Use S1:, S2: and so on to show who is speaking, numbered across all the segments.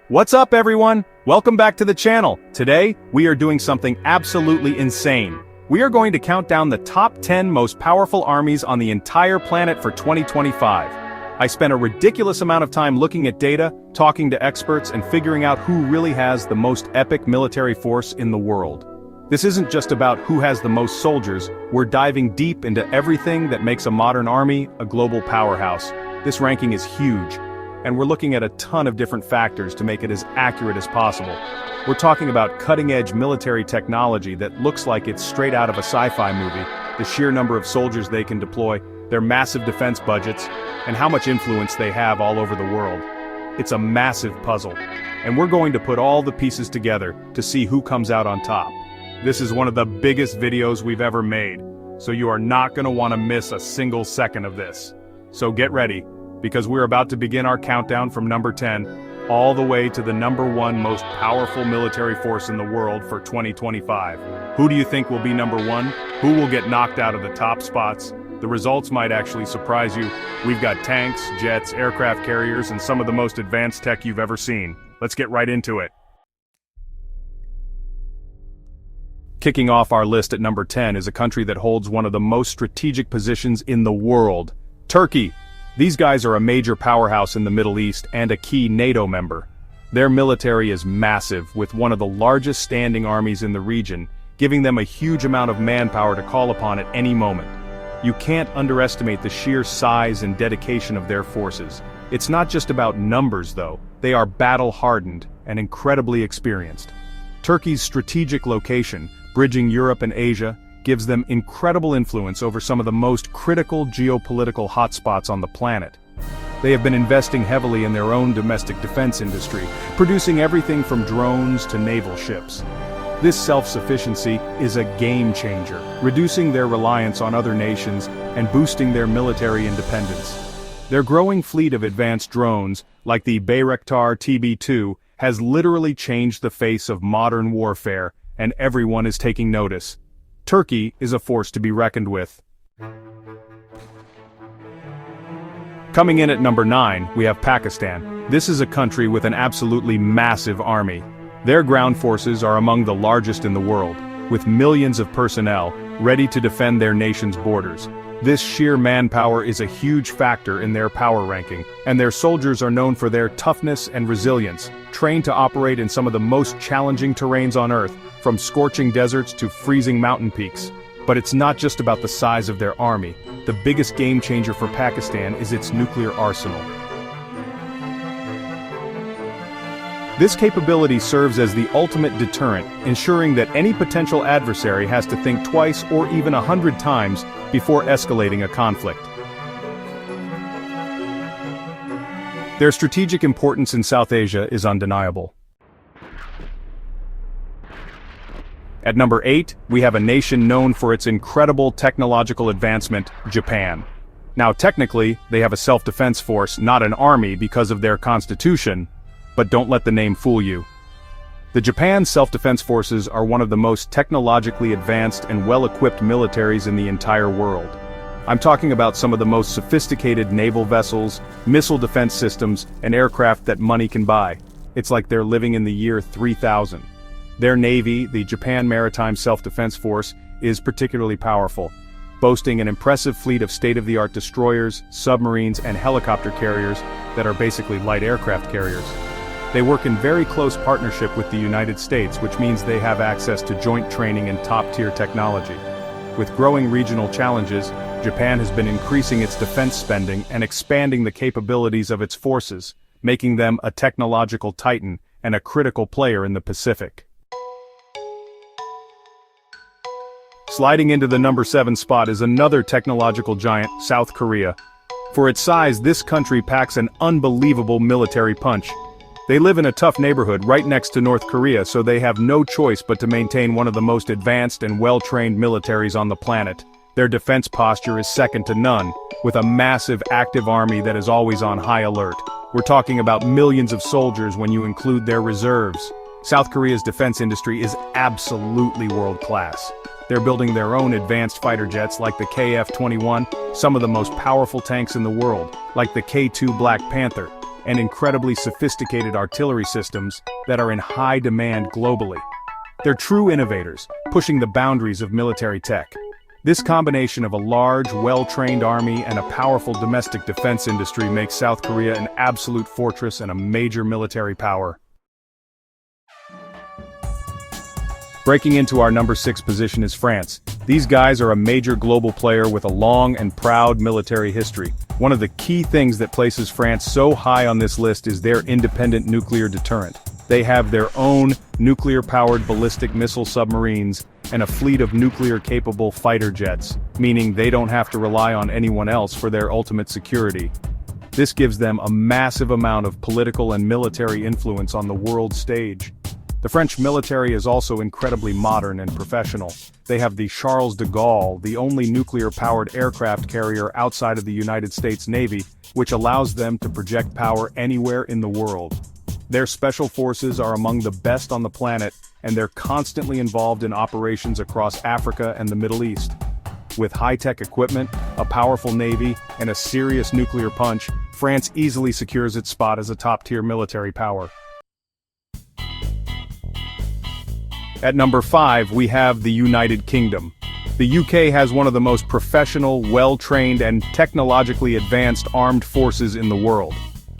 S1: What's up, everyone? Welcome back to the channel. Today, we are doing something absolutely insane. We are going to count down the top 10 most powerful armies on the entire planet for 2025. I spent a ridiculous amount of time looking at data, talking to experts, and figuring out who really has the most epic military force in the world. This isn't just about who has the most soldiers, we're diving deep into everything that makes a modern army a global powerhouse. This ranking is huge, and we're looking at a ton of different factors to make it as accurate as possible. We're talking about cutting-edge military technology that looks like it's straight out of a sci-fi movie, the sheer number of soldiers they can deploy, their massive defense budgets, and how much influence they have all over the world. It's a massive puzzle, and we're going to put all the pieces together to see who comes out on top. This is one of the biggest videos we've ever made, so you are not going to want to miss a single second of this. So get ready, because we're about to begin our countdown from number 10, all the way to the number 1 most powerful military force in the world for 2025. Who do you think will be number 1? Who will get knocked out of the top spots? The results might actually surprise you. We've got tanks, jets, aircraft carriers, and some of the most advanced tech you've ever seen. Let's get right into it. Kicking off our list at number 10 is a country that holds one of the most strategic positions in the world: Turkey. These guys are a major powerhouse in the Middle East and a key NATO member. Their military is massive, with one of the largest standing armies in the region, giving them a huge amount of manpower to call upon at any moment. You can't underestimate the sheer size and dedication of their forces. It's not just about numbers, though. They are battle-hardened and incredibly experienced. Turkey's strategic location, bridging Europe and Asia, gives them incredible influence over some of the most critical geopolitical hotspots on the planet. They have been investing heavily in their own domestic defense industry, producing everything from drones to naval ships. This self-sufficiency is a game-changer, reducing their reliance on other nations and boosting their military independence. Their growing fleet of advanced drones, like the Bayraktar TB2, has literally changed the face of modern warfare, and everyone is taking notice. Turkey is a force to be reckoned with. Coming in at number 9, we have Pakistan. This is a country with an absolutely massive army. Their ground forces are among the largest in the world, with millions of personnel ready to defend their nation's borders. This sheer manpower is a huge factor in their power ranking, and their soldiers are known for their toughness and resilience, trained to operate in some of the most challenging terrains on Earth, from scorching deserts to freezing mountain peaks. But it's not just about the size of their army. The biggest game changer for Pakistan is its nuclear arsenal. This capability serves as the ultimate deterrent, ensuring that any potential adversary has to think twice or even 100 times before escalating a conflict. Their strategic importance in South Asia is undeniable. At number 8, we have a nation known for its incredible technological advancement, Japan. Now technically, they have a self-defense force, not an army because of their constitution, but don't let the name fool you. The Japan Self-Defense Forces are one of the most technologically advanced and well-equipped militaries in the entire world. I'm talking about some of the most sophisticated naval vessels, missile defense systems, and aircraft that money can buy. It's like they're living in the year 3000. Their navy, the Japan Maritime Self-Defense Force, is particularly powerful, boasting an impressive fleet of state-of-the-art destroyers, submarines, and helicopter carriers that are basically light aircraft carriers. They work in very close partnership with the United States, which means they have access to joint training and top-tier technology. With growing regional challenges, Japan has been increasing its defense spending and expanding the capabilities of its forces, making them a technological titan and a critical player in the Pacific. Sliding into the number 7 spot is another technological giant, South Korea. For its size, this country packs an unbelievable military punch. They live in a tough neighborhood right next to North Korea, so they have no choice but to maintain one of the most advanced and well-trained militaries on the planet. Their defense posture is second to none, with a massive active army that is always on high alert. We're talking about millions of soldiers when you include their reserves. South Korea's defense industry is absolutely world-class. They're building their own advanced fighter jets like the KF-21, some of the most powerful tanks in the world, like the K-2 Black Panther, and incredibly sophisticated artillery systems that are in high demand globally. They're true innovators, pushing the boundaries of military tech. This combination of a large, well-trained army and a powerful domestic defense industry makes South Korea an absolute fortress and a major military power. Breaking into our number 6 position is France. These guys are a major global player with a long and proud military history. One of the key things that places France so high on this list is their independent nuclear deterrent. They have their own nuclear-powered ballistic missile submarines and a fleet of nuclear-capable fighter jets, meaning they don't have to rely on anyone else for their ultimate security. This gives them a massive amount of political and military influence on the world stage. The French military is also incredibly modern and professional. They have the Charles de Gaulle, the only nuclear-powered aircraft carrier outside of the United States Navy, which allows them to project power anywhere in the world. Their special forces are among the best on the planet, and they're constantly involved in operations across Africa and the Middle East. With high-tech equipment, a powerful navy, and a serious nuclear punch, France easily secures its spot as a top-tier military power. At number 5, we have the United Kingdom. The UK has one of the most professional, well-trained, and technologically advanced armed forces in the world.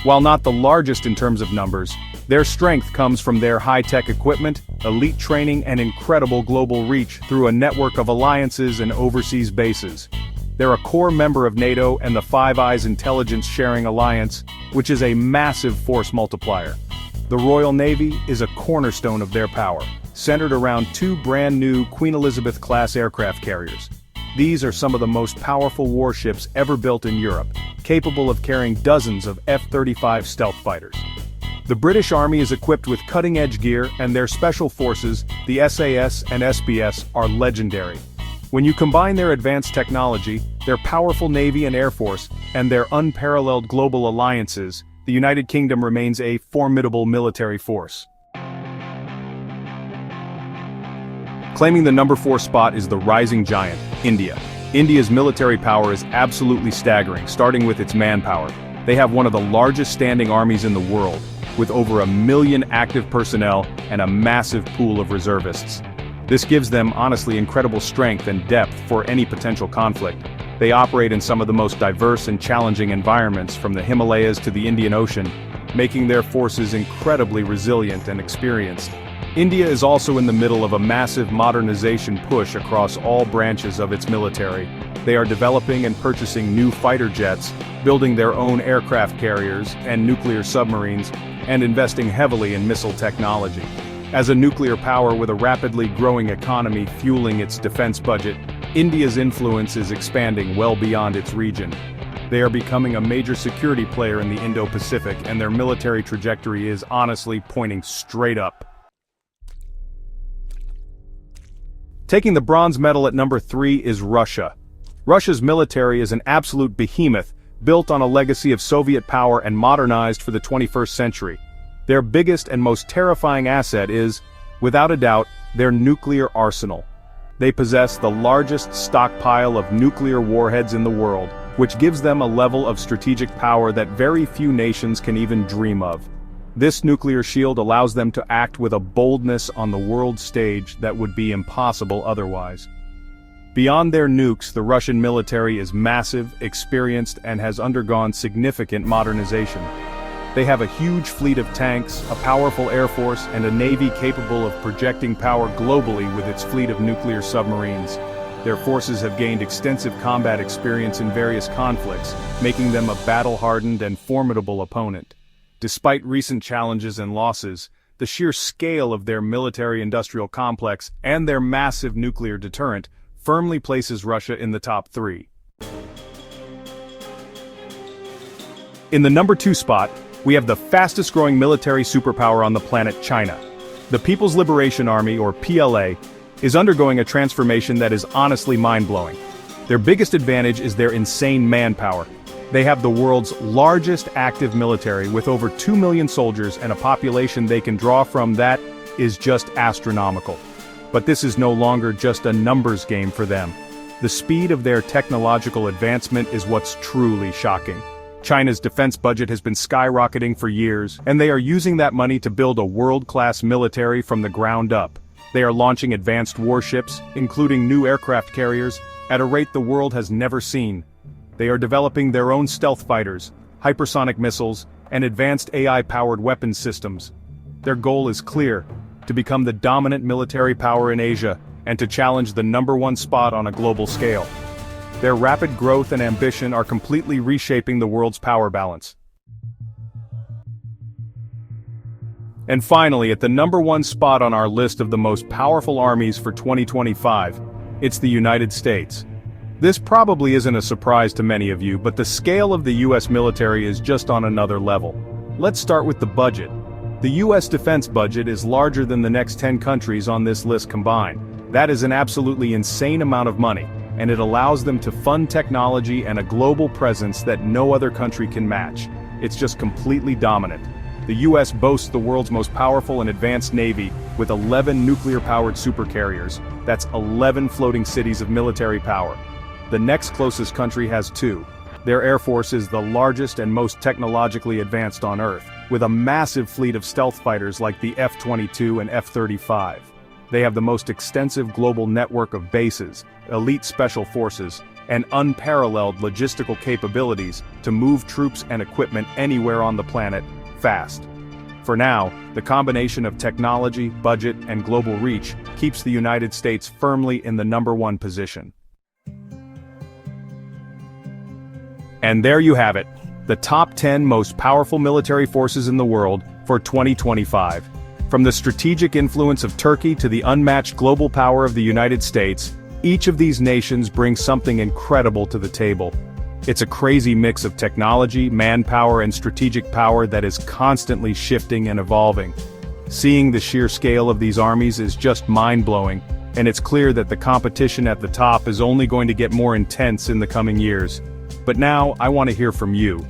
S1: While not the largest in terms of numbers, their strength comes from their high-tech equipment, elite training, and incredible global reach through a network of alliances and overseas bases. They're a core member of NATO and the Five Eyes Intelligence Sharing Alliance, which is a massive force multiplier. The Royal Navy is a cornerstone of their power, centered around 2 brand-new Queen Elizabeth-class aircraft carriers. These are some of the most powerful warships ever built in Europe, capable of carrying dozens of F-35 stealth fighters. The British Army is equipped with cutting-edge gear, and their special forces, the SAS and SBS, are legendary. When you combine their advanced technology, their powerful Navy and Air Force, and their unparalleled global alliances, the United Kingdom remains a formidable military force. Claiming the number 4 spot is the rising giant, India. India's military power is absolutely staggering, starting with its manpower. They have one of the largest standing armies in the world, with over 1 million active personnel and a massive pool of reservists. This gives them honestly incredible strength and depth for any potential conflict. They operate in some of the most diverse and challenging environments, from the Himalayas to the Indian Ocean, making their forces incredibly resilient and experienced. India is also in the middle of a massive modernization push across all branches of its military. They are developing and purchasing new fighter jets, building their own aircraft carriers and nuclear submarines, and investing heavily in missile technology. As a nuclear power with a rapidly growing economy fueling its defense budget, India's influence is expanding well beyond its region. They are becoming a major security player in the Indo-Pacific, and their military trajectory is honestly pointing straight up. Taking the bronze medal at number 3 is Russia. Russia's military is an absolute behemoth, built on a legacy of Soviet power and modernized for the 21st century. Their biggest and most terrifying asset is, without a doubt, their nuclear arsenal. They possess the largest stockpile of nuclear warheads in the world, which gives them a level of strategic power that very few nations can even dream of. This nuclear shield allows them to act with a boldness on the world stage that would be impossible otherwise. Beyond their nukes, the Russian military is massive, experienced, and has undergone significant modernization. They have a huge fleet of tanks, a powerful air force, and a navy capable of projecting power globally with its fleet of nuclear submarines. Their forces have gained extensive combat experience in various conflicts, making them a battle-hardened and formidable opponent. Despite recent challenges and losses, the sheer scale of their military-industrial complex and their massive nuclear deterrent firmly places Russia in the top 3. In the number 2 spot, we have the fastest-growing military superpower on the planet, China. The People's Liberation Army, or PLA, is undergoing a transformation that is honestly mind-blowing. Their biggest advantage is their insane manpower. They have the world's largest active military with over 2 million soldiers and a population they can draw from that is just astronomical. But this is no longer just a numbers game for them. The speed of their technological advancement is what's truly shocking. China's defense budget has been skyrocketing for years, and they are using that money to build a world-class military from the ground up. They are launching advanced warships, including new aircraft carriers, at a rate the world has never seen. They are developing their own stealth fighters, hypersonic missiles, and advanced AI-powered weapons systems. Their goal is clear: to become the dominant military power in Asia, and to challenge the #1 spot on a global scale. Their rapid growth and ambition are completely reshaping the world's power balance. And finally, at the #1 spot on our list of the most powerful armies for 2025, it's the United States. This probably isn't a surprise to many of you, but the scale of the US military is just on another level. Let's start with the budget. The US defense budget is larger than the next 10 countries on this list combined. That is an absolutely insane amount of money, and it allows them to fund technology and a global presence that no other country can match. It's just completely dominant. The US boasts the world's most powerful and advanced navy, with 11 nuclear-powered supercarriers. That's 11 floating cities of military power. The next closest country has 2. Their air force is the largest and most technologically advanced on Earth, with a massive fleet of stealth fighters like the F-22 and F-35. They have the most extensive global network of bases, elite special forces, and unparalleled logistical capabilities to move troops and equipment anywhere on the planet, fast. For now, the combination of technology, budget, and global reach keeps the United States firmly in the #1 position. And there you have it, the top 10 most powerful military forces in the world for 2025. From the strategic influence of Turkey to the unmatched global power of the United States, each of these nations brings something incredible to the table. It's a crazy mix of technology, manpower, and strategic power that is constantly shifting and evolving. Seeing the sheer scale of these armies is just mind-blowing, and it's clear that the competition at the top is only going to get more intense in the coming years. But now, I want to hear from you.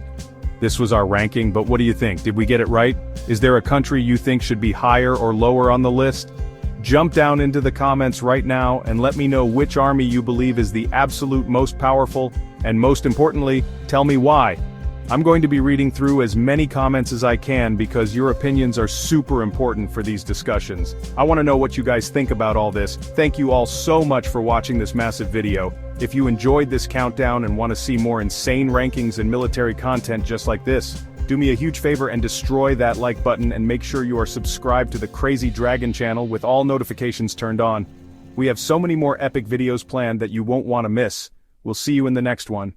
S1: This was our ranking, but what do you think? Did we get it right? Is there a country you think should be higher or lower on the list? Jump down into the comments right now and let me know which army you believe is the absolute most powerful, and most importantly, tell me why. I'm going to be reading through as many comments as I can because your opinions are super important for these discussions. I want to know what you guys think about all this. Thank you all so much for watching this massive video. If you enjoyed this countdown and want to see more insane rankings and military content just like this, do me a huge favor and destroy that like button and make sure you are subscribed to the Crazy Dragon channel with all notifications turned on. We have so many more epic videos planned that you won't want to miss. We'll see you in the next one.